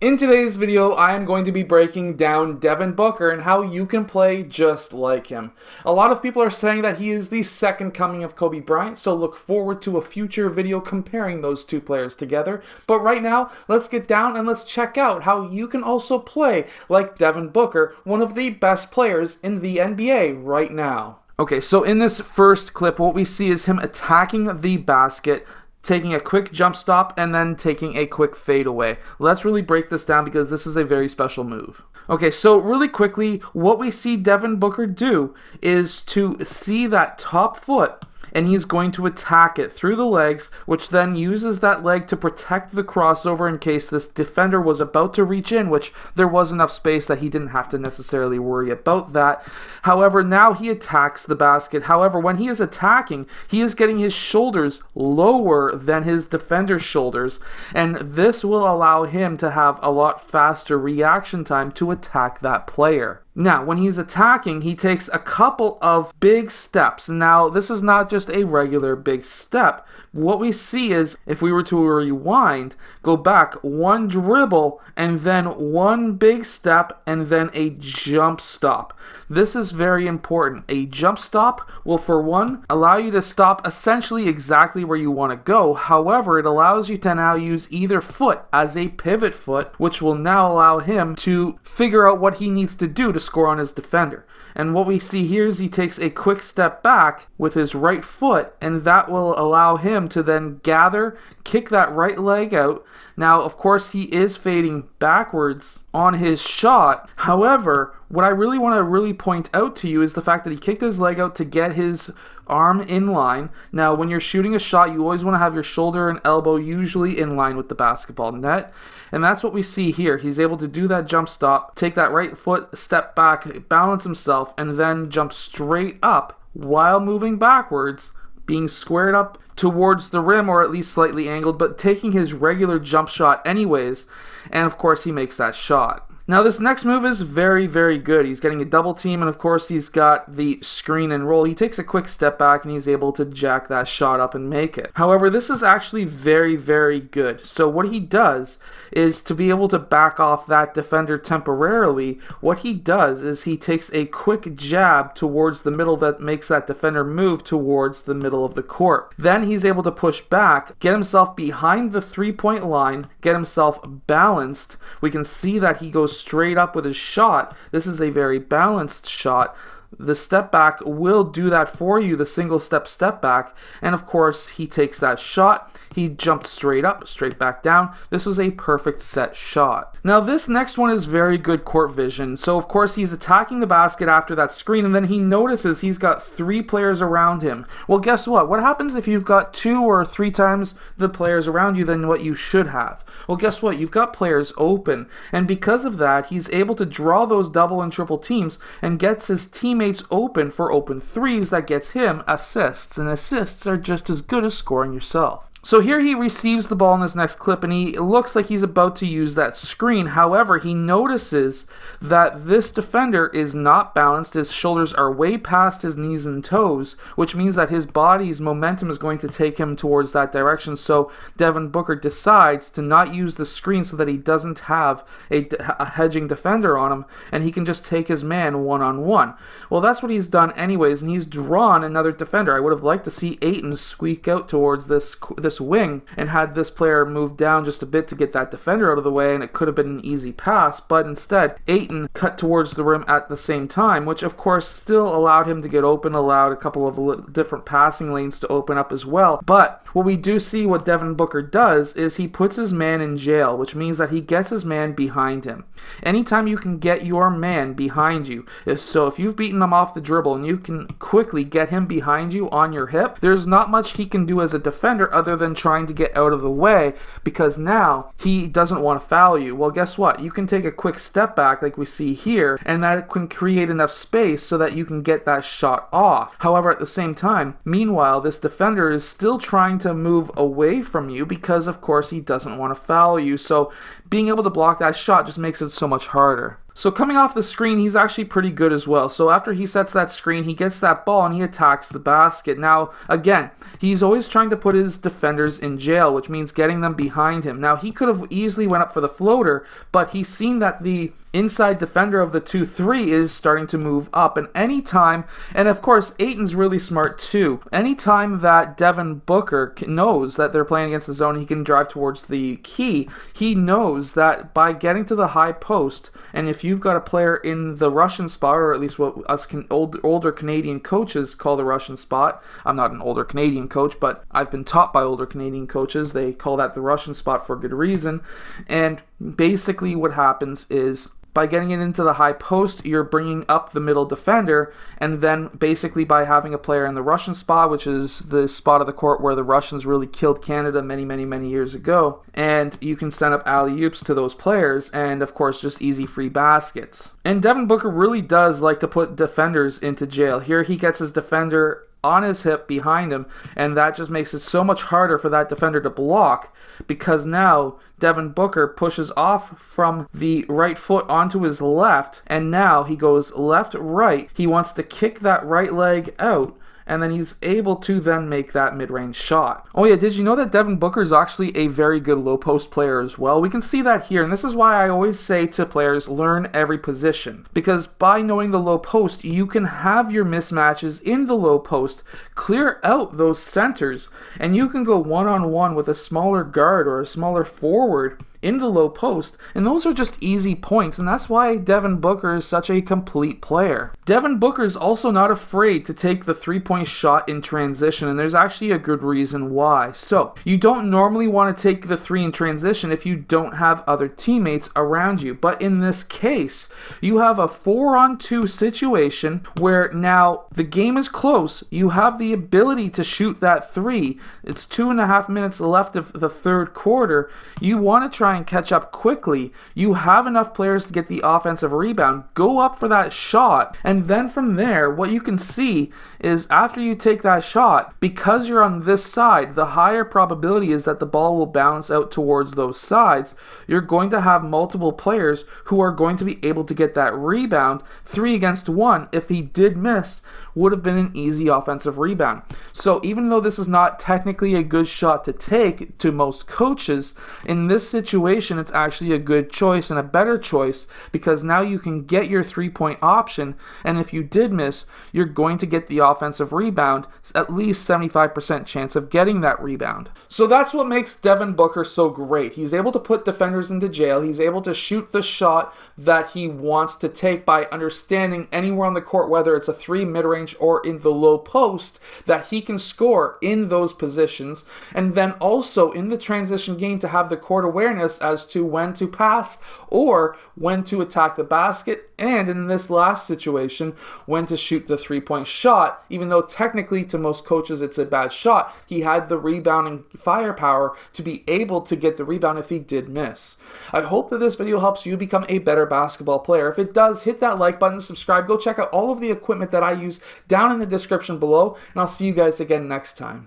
In today's video, I am going to be breaking down Devin Booker and how you can play just like him. A lot of people are saying that he is the second coming of Kobe Bryant, so look forward to a future video comparing those two players together. But right now, let's get down and let's check out how you can also play like Devin Booker, one of the best players in the NBA right now. Okay, so in this first clip, what we see is him attacking the basket, taking a quick jump stop, and then taking a quick fade away. Let's really break this down because this is a very special move. Okay, so really quickly, what we see Devin Booker do is to see that top foot, and he's going to attack it through the legs, which then uses that leg to protect the crossover in case this defender was about to reach in, which there was enough space that he didn't have to necessarily worry about that. However, now he attacks the basket. However, when he is attacking, he is getting his shoulders lower than his defender's shoulders, and this will allow him to have a lot faster reaction time to attack that player. Now, when he's attacking, he takes a couple of big steps. Now, this is not just a regular big step. What we see is, if we were to rewind, go back one dribble, and then one big step, and then a jump stop. This is very important. A jump stop will, for one, allow you to stop essentially exactly where you want to go. However, it allows you to now use either foot as a pivot foot, which will now allow him to figure out what he needs to do to score on his defender. And what we see here is he takes a quick step back with his right foot, and that will allow him to then gather, kick that right leg out. Now, of course, he is fading backwards on his shot. However, what I really want to point out to you is the fact that he kicked his leg out to get his arm in line. Now, when you're shooting a shot, you always want to have your shoulder and elbow usually in line with the basketball net. And that's what we see here. He's able to do that jump stop, take that right foot, step back, balance himself, and then jump straight up while moving backwards, being squared up towards the rim, or at least slightly angled, but taking his regular jump shot anyways. And of course, he makes that shot. Now, this next move is very, very good. He's getting a double team, and of course, he's got the screen and roll. He takes a quick step back, and he's able to jack that shot up and make it. However, this is actually very, very good. So what he does is, to be able to back off that defender temporarily, what he does is he takes a quick jab towards the middle that makes that defender move towards the middle of the court. Then he's able to push back, get himself behind the three-point line, get himself balanced. We can see that he goes straight up with his shot. This is a very balanced shot. The step back will do that for you, the single step back, and of course he takes that shot. He jumped straight up, straight back down. This was a perfect set shot. Now, this next one is very good court vision. So of course he's attacking the basket after that screen, and then he notices he's got three players around him. Well, guess what? What happens if you've got 2 or 3 times the players around you than what you should have? Well, guess what? You've got players open, and because of that, he's able to draw those double and triple teams and gets his teammates open for open threes. That gets him assists, and assists are just as good as scoring yourself. So here he receives the ball in this next clip, and he looks like he's about to use that screen. However, he notices that this defender is not balanced. His shoulders are way past his knees and toes, which means that his body's momentum is going to take him towards that direction. So Devin Booker decides to not use the screen so that he doesn't have a hedging defender on him, and he can just take his man one-on-one. Well, that's what he's done anyways, and he's drawn another defender. I would have liked to see Ayton squeak out towards this wing and had this player move down just a bit to get that defender out of the way, and it could have been an easy pass, but instead Ayton cut towards the rim at the same time, which of course still allowed him to get open, allowed a couple of different passing lanes to open up as well. But what we do see what Devin Booker does is he puts his man in jail, which means that he gets his man behind him. Anytime you can get your man behind you, if you've beaten him off the dribble and you can quickly get him behind you on your hip, there's not much he can do as a defender other than trying to get out of the way, because now he doesn't want to foul you. Well, guess what? You can take a quick step back like we see here, and that can create enough space so that you can get that shot off. However, at the same time, meanwhile, this defender is still trying to move away from you because, of course, he doesn't want to foul you. So being able to block that shot just makes it so much harder. So coming off the screen, he's actually pretty good as well. So after he sets that screen, he gets that ball and he attacks the basket. Now, again, he's always trying to put his defenders in jail, which means getting them behind him. Now, he could have easily went up for the floater, but he's seen that the inside defender of the 2-3 is starting to move up. And anytime, and of course, Ayton's really smart too. Anytime that Devin Booker knows that they're playing against the zone, he can drive towards the key. He knows that by getting to the high post, and if you've got a player in the Russian spot, or at least what us older Canadian coaches call the Russian spot. I'm not an older Canadian coach, but I've been taught by older Canadian coaches. They call that the Russian spot for good reason. And basically what happens is, by getting it into the high post, you're bringing up the middle defender, and then basically by having a player in the Russian spot, which is the spot of the court where the Russians really killed Canada many years ago, and you can send up alley-oops to those players, and of course just easy free baskets. And Devin Booker really does like to put defenders into jail. Here he gets his defender on his hip behind him, and that just makes it so much harder for that defender to block, because now Devin Booker pushes off from the right foot onto his left, and now he goes left-right. He wants to kick that right leg out, and then he's able to then make that mid-range shot. Oh yeah, did you know that Devin Booker is actually a very good low post player as well? We can see that here, and this is why I always say to players, learn every position. Because by knowing the low post, you can have your mismatches in the low post, clear out those centers, and you can go one-on-one with a smaller guard or a smaller forward in the low post, and those are just easy points, and that's why Devin Booker is such a complete player. Devin Booker is also not afraid to take the three-point shot in transition, and there's actually a good reason why. So, you don't normally want to take the three in transition if you don't have other teammates around you, but in this case, you have a 4-on-2 situation where now the game is close, you have the ability to shoot that three, it's 2.5 minutes left of the third quarter, you want to try and catch up quickly, you have enough players to get the offensive rebound, go up for that shot, and then from there, what you can see is after you take that shot, because you're on this side, the higher probability is that the ball will bounce out towards those sides. You're going to have multiple players who are going to be able to get that rebound. 3 against 1, if he did miss, would have been an easy offensive rebound. So even though this is not technically a good shot to take to most coaches, in this situation it's actually a good choice and a better choice, because now you can get your three-point option, and if you did miss, you're going to get the offensive rebound, at least 75% chance of getting that rebound. So that's what makes Devin Booker so great. He's able to put defenders into jail. He's able to shoot the shot that he wants to take by understanding anywhere on the court, whether it's a 3 mid-range or in the low post, that he can score in those positions, and then also in the transition game to have the court awareness as to when to pass or when to attack the basket, and in this last situation, when to shoot the three-point shot. Even though technically to most coaches it's a bad shot, he had the rebounding firepower to be able to get the rebound if he did miss. I hope that this video helps you become a better basketball player. If it does, hit that like button, subscribe, go check out all of the equipment that I use down in the description below, and I'll see you guys again next time.